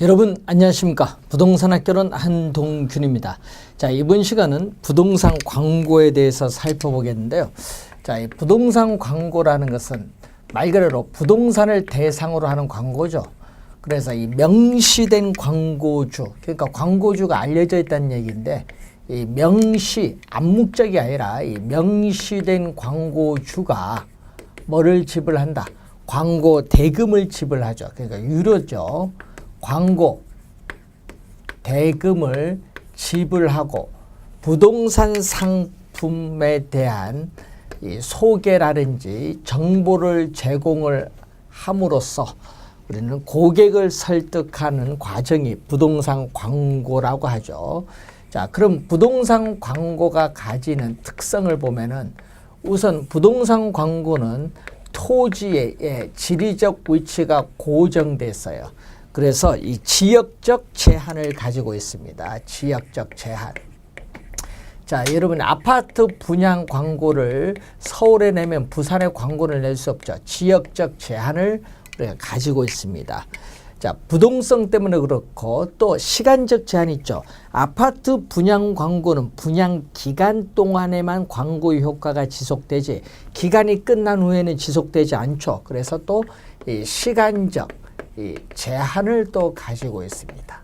여러분 안녕하십니까. 부동산학교론 한동균입니다. 자, 이번 시간은 부동산 광고에 대해서 살펴보겠는데요. 자, 이 부동산 광고라는 것은 말 그대로 부동산을 대상으로 하는 광고죠. 그래서 이 명시된 광고주, 그러니까 광고주가 알려져 있다는 얘기인데, 이 명시, 암묵적이 아니라 이 명시된 광고주가 뭐를 지불한다? 광고 대금을 지불하죠. 그러니까 유료죠. 광고 대금을 지불하고 부동산 상품에 대한 이 소개라든지 정보를 제공을 함으로써 우리는 고객을 설득하는 과정이 부동산 광고라고 하죠. 자, 그럼 부동산 광고가 가지는 특성을 보면은 우선 부동산 광고는 토지의 지리적 위치가 고정됐어요. 그래서 이 지역적 제한을 가지고 있습니다. 지역적 제한. 자, 여러분 아파트 분양 광고를 서울에 내면 부산에 광고를 낼 수 없죠. 지역적 제한을 우리가 가지고 있습니다. 자, 부동성 때문에 그렇고 또 시간적 제한이 있죠. 아파트 분양 광고는 분양 기간 동안에만 광고 효과가 지속되지 기간이 끝난 후에는 지속되지 않죠. 그래서 또 이 시간적 이 제한을 또 가지고 있습니다.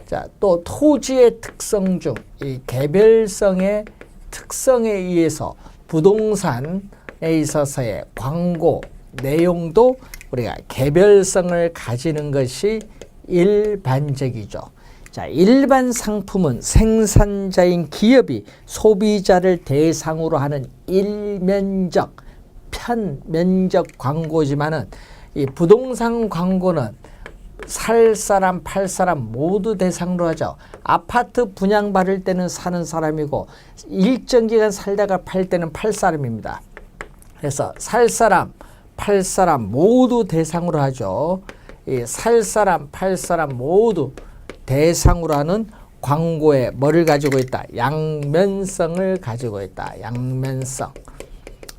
자, 또 토지의 특성 중 이 개별성의 특성에 의해서 부동산에 있어서의 광고 내용도 우리가 개별성을 가지는 것이 일반적이죠. 자, 일반 상품은 생산자인 기업이 소비자를 대상으로 하는 일면적, 편면적 광고지만은 이 부동산 광고는 살 사람, 팔 사람 모두 대상으로 하죠. 아파트 분양 받을 때는 사는 사람이고 일정 기간 살다가 팔 때는 팔 사람입니다. 그래서 살 사람, 팔 사람 모두 대상으로 하죠. 이 살 사람, 팔 사람 모두 대상으로 하는 광고에 뭐를 가지고 있다? 양면성을 가지고 있다. 양면성.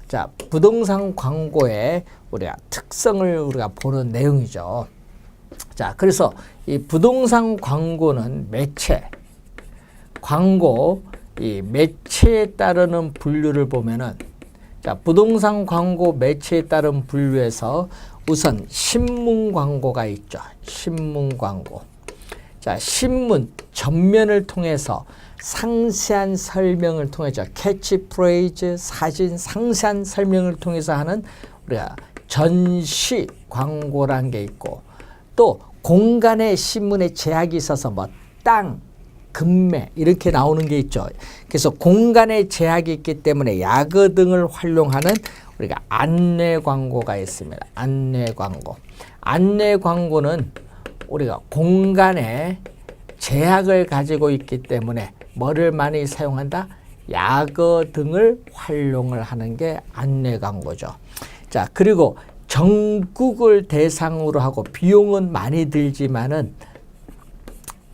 자, 부동산 광고의 우리가 특성을 우리가 보는 내용이죠. 자, 그래서 이 부동산 광고는 매체, 광고, 이 매체에 따르는 분류를 보면은 자, 부동산 광고 매체에 따른 분류에서 우선 신문 광고가 있죠. 신문 광고. 자, 신문 전면을 통해서 상세한 설명을 통해서 캐치프레이즈, 사진 상세한 설명을 통해서 하는 우리가 전시 광고라는 게 있고 또 공간에 신문에 제약이 있어서 뭐 땅, 금매 이렇게 나오는 게 있죠. 그래서 공간에 제약이 있기 때문에 야거 등을 활용하는 우리가 안내 광고가 있습니다. 안내 광고. 안내 광고는 우리가 공간에 제약을 가지고 있기 때문에 뭐를 많이 사용한다? 야거 등을 활용을 하는 게 안내 광고죠. 자, 그리고 전국을 대상으로 하고 비용은 많이 들지만은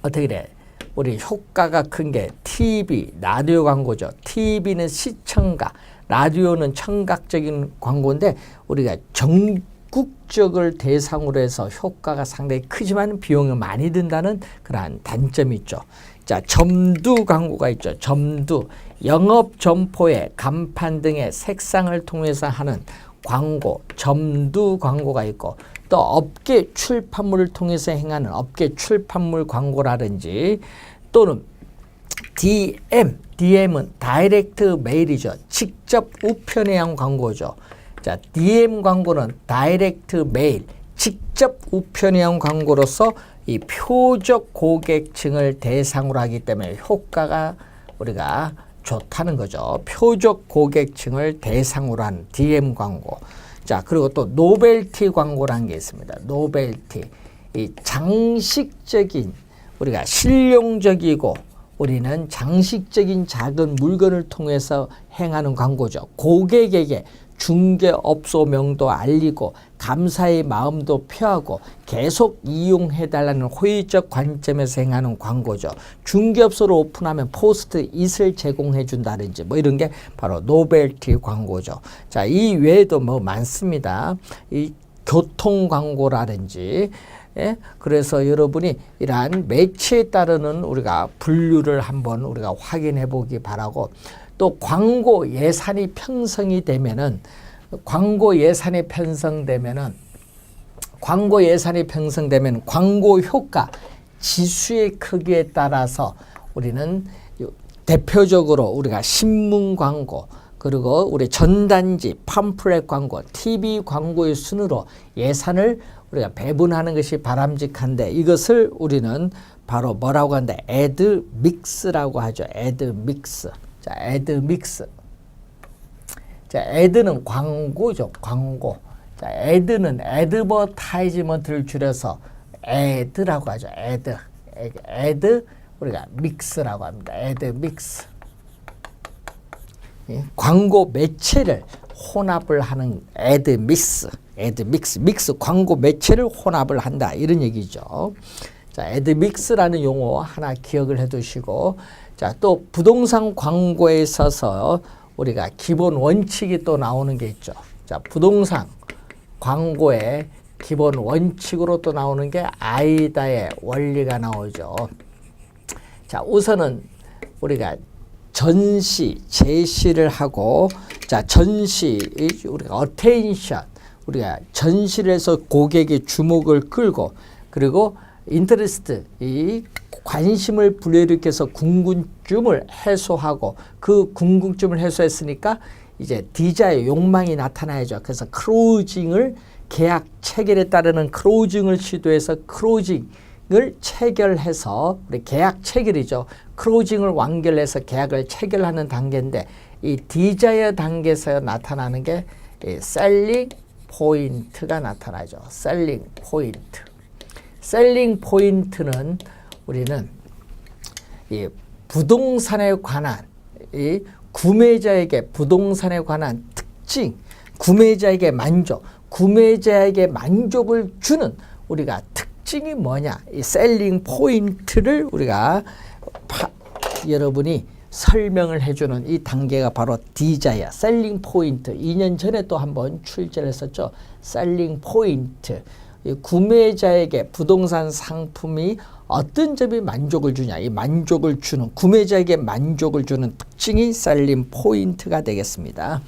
어떻게 돼? 우리 효과가 큰 게 TV, 라디오 광고죠. TV는 시청각, 라디오는 청각적인 광고인데 우리가 전국적을 대상으로 해서 효과가 상당히 크지만 비용이 많이 든다는 그러한 단점이 있죠. 자, 점두 광고가 있죠. 점두, 영업 점포의 간판 등의 색상을 통해서 하는 광고, 점두 광고가 있고 또 업계 출판물을 통해서 행하는 업계 출판물 광고라든지 또는 DM은 다이렉트 메일이죠. 직접 우편에 한 광고죠. 자, DM 광고는 다이렉트 메일, 직접 우편에 한 광고로서 이 표적 고객층을 대상으로 하기 때문에 효과가 우리가 좋다는 거죠. 표적 고객층을 대상으로 한 DM 광고. 자, 그리고 또 노벨티 광고라는 게 있습니다. 노벨티. 이 장식적인 우리가 실용적이고 우리는 장식적인 작은 물건을 통해서 행하는 광고죠. 고객에게 중개업소명도 알리고 감사의 마음도 표하고 계속 이용해달라는 호의적 관점에서 행하는 광고죠. 중개업소를 오픈하면 포스트잇을 제공해 준다든지 뭐 이런 게 바로 노벨티 광고죠. 자, 이 외에도 뭐 많습니다. 이 교통 광고라든지 예? 그래서 여러분이 이러한 매체에 따르는 우리가 분류를 한번 우리가 확인해 보기 바라고, 또 광고 예산이 편성이 되면은 광고 예산이 편성되면 광고 효과 지수의 크기에 따라서 우리는 대표적으로 우리가 신문 광고, 그리고 우리 전단지, 팜플렛 광고, TV 광고의 순으로 예산을 우리가 배분하는 것이 바람직한데, 이것을 우리는 바로 뭐라고 하는데 애드 믹스라고 하죠. 애드 믹스. 자, 애드 믹스. 자, 애드는 광고죠. 광고. 자, 애드는 애드버타이즈먼트를 줄여서 애드라고 하죠. 애드. 애드 우리가 믹스라고 합니다. 애드 믹스. 예? 광고 매체를 혼합을 하는 애드 믹스. 애드 믹스. 믹스 광고 매체를 혼합을 한다. 이런 얘기죠. 자, 애드 믹스라는 용어 하나 기억을 해 두시고, 자, 또 부동산 광고에 있어서 우리가 기본 원칙이 또 나오는 게 있죠. 자, 부동산 광고의 기본 원칙으로 또 나오는 게 아이다의 원리가 나오죠. 자, 우선은 우리가 전시, 제시를 하고, 자, 전시, 우리가 어테인션, 우리가 전시를 해서 고객의 주목을 끌고, 그리고 인터레스트, 이 관심을 불러일으켜서 궁금증을 해소하고, 그 궁금증을 해소했으니까 이제 디자의 욕망이 나타나야죠. 그래서 클로징을, 계약 체결에 따르는 클로징을 시도해서 클로징을 체결해서, 우리 계약 체결이죠. 클로징을 완결해서 계약을 체결하는 단계인데, 이 디자이어 단계에서 나타나는 게 셀링 포인트가 나타나죠. 셀링 포인트. 셀링 포인트는 우리는 이 부동산에 관한, 이 구매자에게 부동산에 관한 특징, 구매자에게 만족을 주는 우리가 특징이 뭐냐, 이 셀링 포인트를 우리가 여러분이 설명을 해주는 이 단계가 바로 디자이어, 셀링 포인트. 2년 전에 또 한번 출제를 했었죠. 셀링 포인트. 이 구매자에게 부동산 상품이 어떤 점이 만족을 주냐, 이 만족을 주는, 구매자에게 만족을 주는 특징이 셀링 포인트가 되겠습니다.